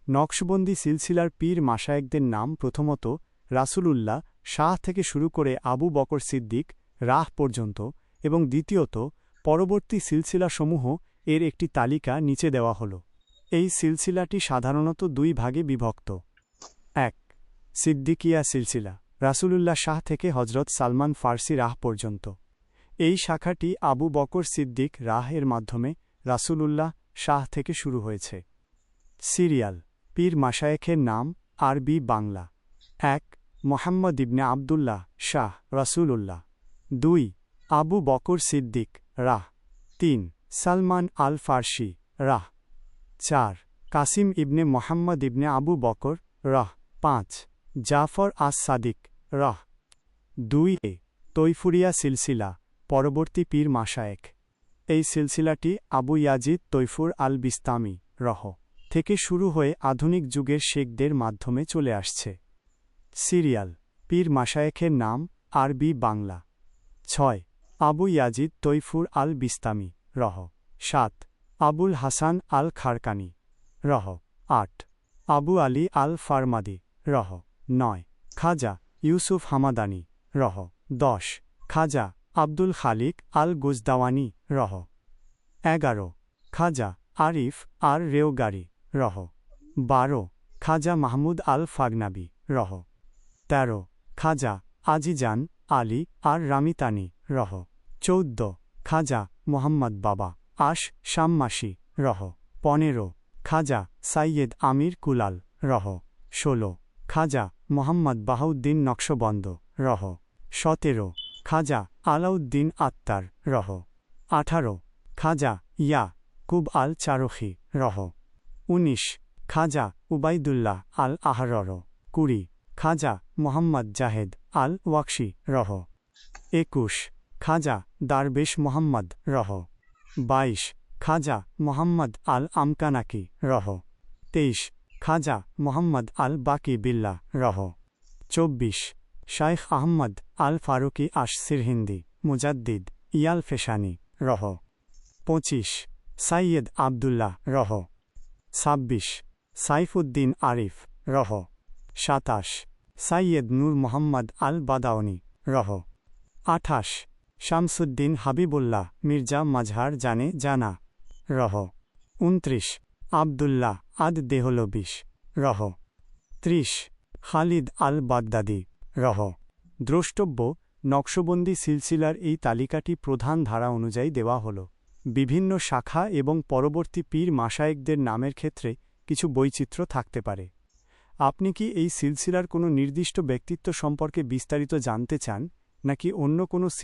নকশবন্দি সিলসিলার পীর মাশায়েখদের নাম প্রথমত রাসূলুল্লাহ শাহ থেকে শুরু করে আবু বকর সিদ্দিক রাহ পর্যন্ত এবং দ্বিতীয়ত পরবর্তী সিলসিলাসমূহ এর একটি তালিকা নিচে দেওয়া হল। এই সিলসিলাটি সাধারণত দুই ভাগে বিভক্ত। ১. সিদ্দিকিয়া সিলসিলা রাসূলুল্লাহ শাহ থেকে হজরত সালমান ফার্সি রাহ পর্যন্ত। এই শাখাটি আবু বকর সিদ্দিক রাহ এর মাধ্যমে রাসূলুল্লাহ শাহ থেকে শুরু হয়েছে। সিরিয়াল পীর মাশায়েখের নাম আরবি বাংলা। ১. মোহাম্মদ ইবনে আবদুল্লাহ শাহ রাসূলুল্লাহ। ২. আবু বকর সিদ্দিক রাহ। ৩. সালমান আল ফার্সি রাহ। ৪. কাসিম ইবনে মোহাম্মদ ইবনে আবু বকর রাহ। ৫. জাফর আস সাদিক রাহ। ২. তৈফুরিয়া সিলসিলা পরবর্তী পীর মাশায়েখ। এই সিলসিলাটি আবু ইয়াজিদ তৈফুর আল বিস্তামি রহ থেকে শুরু হয়ে আধুনিক যুগের শেখদের মাধ্যমে চলে আসছে। সিরিয়াল পীর মাশায়েখের নাম আরবি বাংলা। ৬. আবু ইয়াজিদ তৈফুর আল বিস্তামি রহ। ৭. আবুল হাসান আল খারকানি রহ। ৮. আবু আলী আল ফারমাদি রহ। ৯. খাজা ইউসুফ হামাদানি রহ। ১০. খাজা আব্দুল খালিক আল গুজদাওয়ানি রহ। ১১. খাজা আরিফ আর রেওগারি রহ। ১২. খাজা মাহমুদ আল ফাগনাবি রহ। ১৩. খাজা আজিজান আলী আর রামিতানি রহ। ১৪. খাজা মোহাম্মদ বাবা আশ শাম্মাসি রহ। ১৫. খাজা সাইয়েদ আমির কুলাল রহ। ১৬. খাজা মোহাম্মদ বাহাউদ্দিন নকশবন্দ রহ। ১৭. খাজা আলাউদ্দিন আত্মার রহ। ১৮. খাজা ইয়া কুব আল চারখি রহ। ১৯. খাজা উবাইদুল্লাহ আল আহরর। ২০. খাজা মোহাম্মদ জাহেদ আল ওয়াকশি রহ। ২১. খাজা দারবেশ মোহাম্মদ রহ। ২২. খাজা মোহাম্মদ আল আমকানাকি রহ। ২৩. খাজা মোহাম্মদ আল বাকি বিল্লাহ রহ। ২৪. শাইখ আহমদ আল ফারুকি আশ সিরহিন্দি মুজাদ্দিদ ইয়াল ফেশানি রহ। ২৫. সাইয়েদ আবদুল্লাহ রহ। ২৬. সাইফুদ্দিন আরিফ রহ। ২৭. সাইয়েদ নূর মোহাম্মদ আল বাদাউনি রহ। ২৮. শামসুদ্দিন হাবিবুল্লাহ মির্জা মাজহার জানে জানা রহ। ২৯. আবদুল্লাহ আদ দেহলবিশ রহ। ৩০. খালিদ আল বাগদাদি রহ। দ্রষ্টব্য নকশবন্দি সিলসিলার এই তালিকাটি প্রধান ধারা অনুযায়ী দেওয়া হল। বিভিন্ন শাখা এবং পরবর্তী পীর মাশায়েখদের নামের ক্ষেত্রে কিছু বৈচিত্র্য থাকতে পারে। আপনি কি এই সিলসিলার কোনো নির্দিষ্ট ব্যক্তিত্ব সম্পর্কে বিস্তারিত জানতে চান নাকি অন্য কোনো